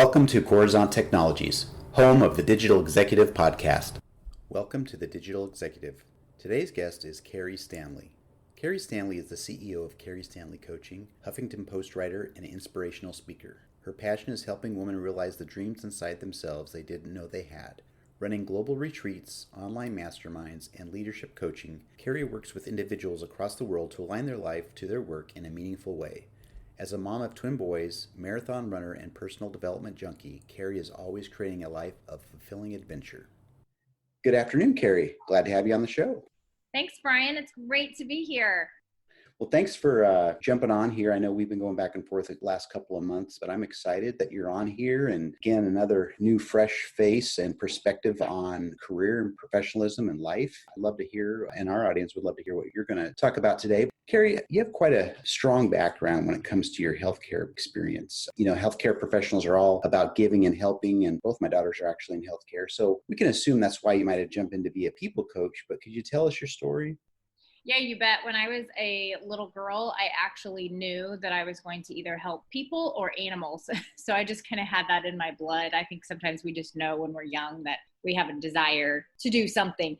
Welcome to Coruzant Technologies, home of the Digital Executive Podcast. Welcome to the Digital Executive. Today's guest is Keri Stanley. Keri Stanley is the CEO of Keri Stanley Coaching, Huffington Post writer, and inspirational speaker. Her passion is helping women realize the dreams inside themselves they didn't know they had. Running global retreats, online masterminds, and leadership coaching, Keri works with individuals across the world to align their life to their work in a meaningful way. As a mom of twin boys, marathon runner, and personal development junkie, Keri is always creating a life of fulfilling adventure. Good afternoon, Keri. Glad to have you on the show. Thanks, Brian. It's great to be here. Well, thanks for jumping on here. I know we've been going back and forth the last couple of months, but I'm excited that you're on here. And again, another new fresh face and perspective on career and professionalism and life. I'd love to hear, and our audience would love to hear what you're going to talk about today. Keri, you have quite a strong background when it comes to your healthcare experience. You know, healthcare professionals are all about giving and helping, and both my daughters are actually in healthcare. So we can assume that's why you might have jumped in to be a people coach, but could you tell us your story? Yeah, you bet. When I was a little girl, I actually knew that I was going to either help people or animals. So I just kind of had that in my blood. I think sometimes we just know when we're young that we have a desire to do something.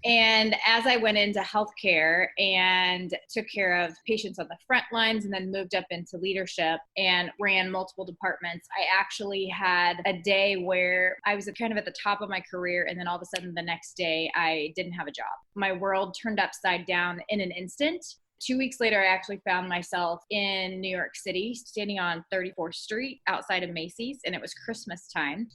And as I went into healthcare and took care of patients on the front lines and then moved up into leadership and ran multiple departments, I actually had a day where I was kind of at the top of my career. And then all of a sudden the next day I didn't have a job. My world turned upside down in an instant. 2 weeks later, I actually found myself in New York City, standing on 34th Street outside of Macy's, and it was Christmas time.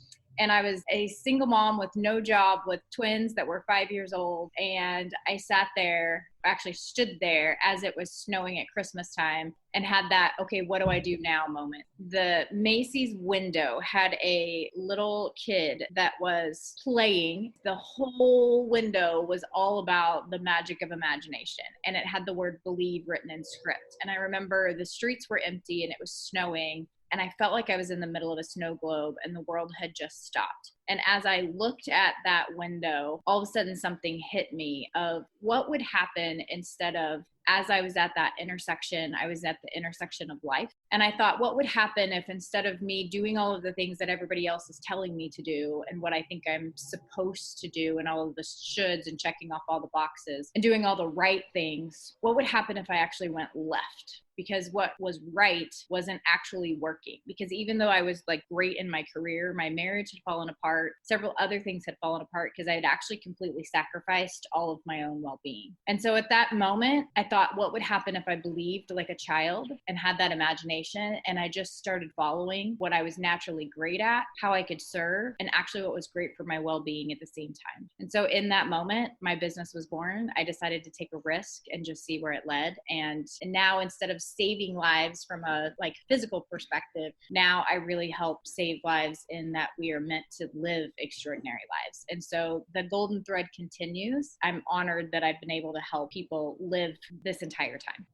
And I was a single mom with no job with twins that were 5 years old. And I stood there as it was snowing at Christmas time and had that, okay, what do I do now moment. The Macy's window had a little kid that was playing. The whole window was all about the magic of imagination. And it had the word believe written in script. And I remember the streets were empty and it was snowing. And I felt like I was in the middle of a snow globe and the world had just stopped. And as I looked at that window, all of a sudden something hit me of what would happen instead of, as I was at that intersection, I was at the intersection of life. And I thought, what would happen if instead of me doing all of the things that everybody else is telling me to do and what I think I'm supposed to do and all of the shoulds and checking off all the boxes and doing all the right things, what would happen if I actually went left? Because what was right wasn't actually working. Because even though I was like great in my career, my marriage had fallen apart. Several other things had fallen apart because I had actually completely sacrificed all of my own well-being. And so at that moment, I thought, what would happen if I believed like a child and had that imagination? And I just started following what I was naturally great at, how I could serve, and actually what was great for my well-being at the same time. And so in that moment, my business was born. I decided to take a risk and just see where it led. And now instead of saving lives from a like physical perspective, now I really help save lives in that we are meant to live extraordinary lives. And so the golden thread continues. I'm honored that I've been able to help people live this entire time.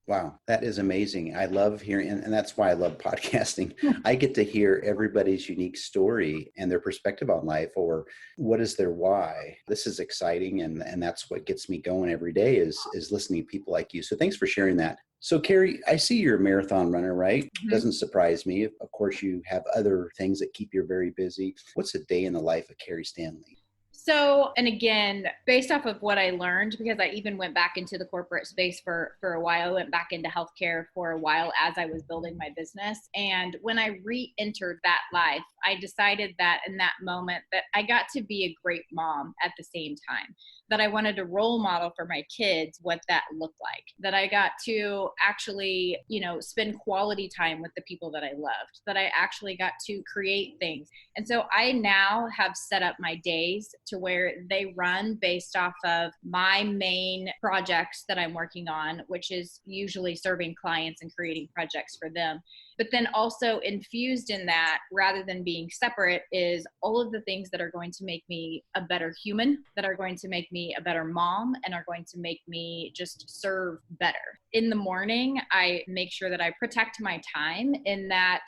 Wow, that is amazing. I love hearing, and that's why I love podcasting. I get to hear everybody's unique story and their perspective on life, or what is their why. This is exciting, and that's what gets me going every day is listening to people like you. So thanks for sharing that. So Keri, I see you're a marathon runner, right? Mm-hmm. Doesn't surprise me. Of course, you have other things that keep you very busy. What's a day in the life of Keri Stanley? So, and again, based off of what I learned, because I even went back into the corporate space for a while, I went back into healthcare for a while as I was building my business. And when I re-entered that life, I decided that in that moment that I got to be a great mom at the same time, that I wanted to role model for my kids what that looked like, that I got to actually, spend quality time with the people that I loved, that I actually got to create things. And so I now have set up my days to where they run based off of my main projects that I'm working on, which is usually serving clients and creating projects for them. But then also infused in that, rather than being separate, is all of the things that are going to make me a better human, that are going to make me a better mom, and are going to make me just serve better. In the morning, I make sure that I protect my time in that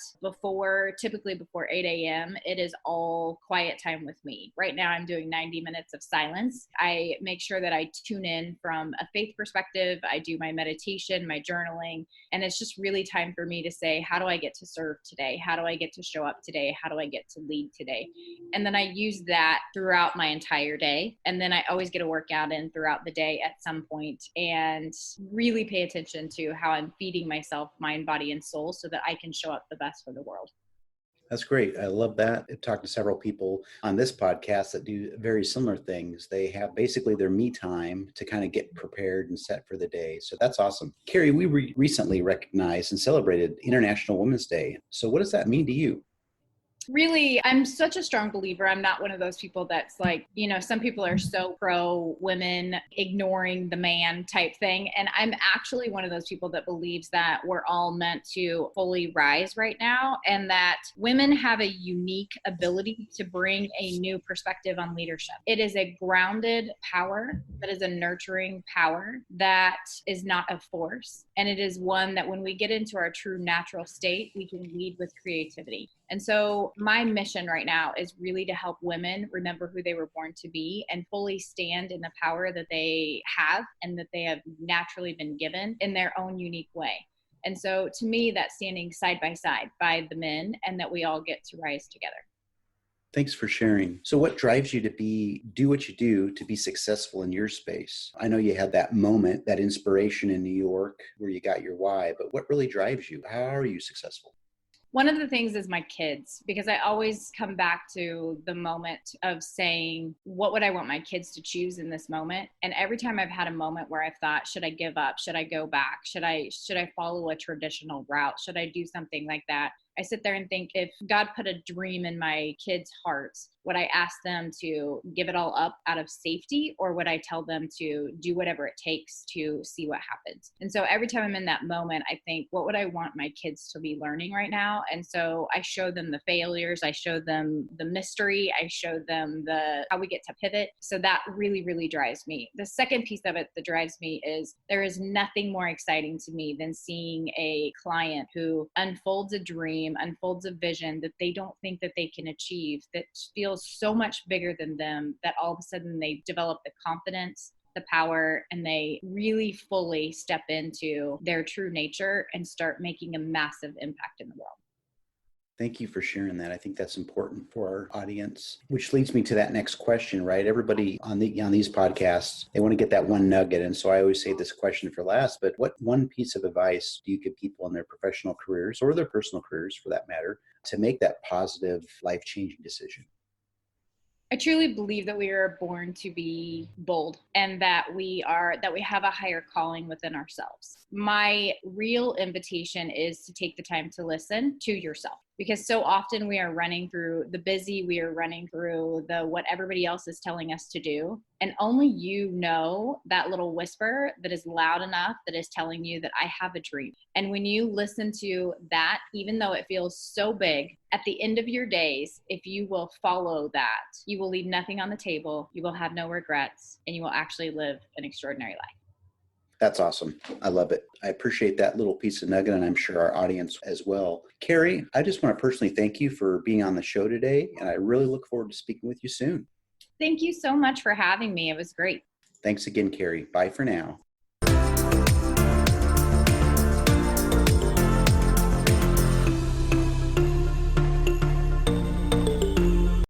typically before 8 a.m., it is all quiet time with me. Right now, I'm doing 90 minutes of silence. I make sure that I tune in from a faith perspective. I do my meditation, my journaling, and it's just really time for me to say, how do do I get to serve today? How do I get to show up today? How do I get to lead today? And then I use that throughout my entire day. And then I always get a workout in throughout the day at some point, and really pay attention to how I'm feeding myself, mind, body, and soul, so that I can show up the best for the world. That's great. I love that. I've talked to several people on this podcast that do very similar things. They have basically their me time to kind of get prepared and set for the day. So that's awesome. Keri, we recently recognized and celebrated International Women's Day. So what does that mean to you? Really, I'm such a strong believer. I'm not one of those people that's like, some people are so pro women ignoring the man type thing. And I'm actually one of those people that believes that we're all meant to fully rise right now, and that women have a unique ability to bring a new perspective on leadership. It is a grounded power, that is a nurturing power, that is not a force. And it is one that when we get into our true natural state, we can lead with creativity. And so my mission right now is really to help women remember who they were born to be and fully stand in the power that they have and that they have naturally been given in their own unique way. And so to me, that's standing side by side by the men, and that we all get to rise together. Thanks for sharing. So what drives you to do what you do to be successful in your space? I know you had that moment, that inspiration in New York where you got your why, but what really drives you? How are you successful? One of the things is my kids, because I always come back to the moment of saying, what would I want my kids to choose in this moment? And every time I've had a moment where I've thought, should I give up? Should I go back? Should I follow a traditional route? Should I do something like that? I sit there and think, if God put a dream in my kids' hearts, would I ask them to give it all up out of safety, or would I tell them to do whatever it takes to see what happens? And so every time I'm in that moment, I think, what would I want my kids to be learning right now? And so I show them the failures, I show them the mystery, I show them how we get to pivot. So that really, really drives me. The second piece of it that drives me is there is nothing more exciting to me than seeing a client who unfolds a dream, unfolds a vision that they don't think that they can achieve, that feels so much bigger than them, that all of a sudden they develop the confidence, the power, and they really fully step into their true nature and start making a massive impact in the world. Thank you for sharing that. I think that's important for our audience, which leads me to that next question, right? Everybody on these podcasts, they want to get that one nugget. And so I always say this question for last, but what one piece of advice do you give people in their professional careers, or their personal careers for that matter, to make that positive, life-changing decision? I truly believe that we are born to be bold, and that we have a higher calling within ourselves. My real invitation is to take the time to listen to yourself, because so often we are running through the busy, we are running through what everybody else is telling us to do. And only you know that little whisper that is loud enough that is telling you that I have a dream. And when you listen to that, even though it feels so big, at the end of your days, if you will follow that, you will leave nothing on the table, you will have no regrets, and you will actually live an extraordinary life. That's awesome. I love it. I appreciate that little piece of nugget, and I'm sure our audience as well. Keri, I just want to personally thank you for being on the show today, and I really look forward to speaking with you soon. Thank you so much for having me. It was great. Thanks again, Keri. Bye for now.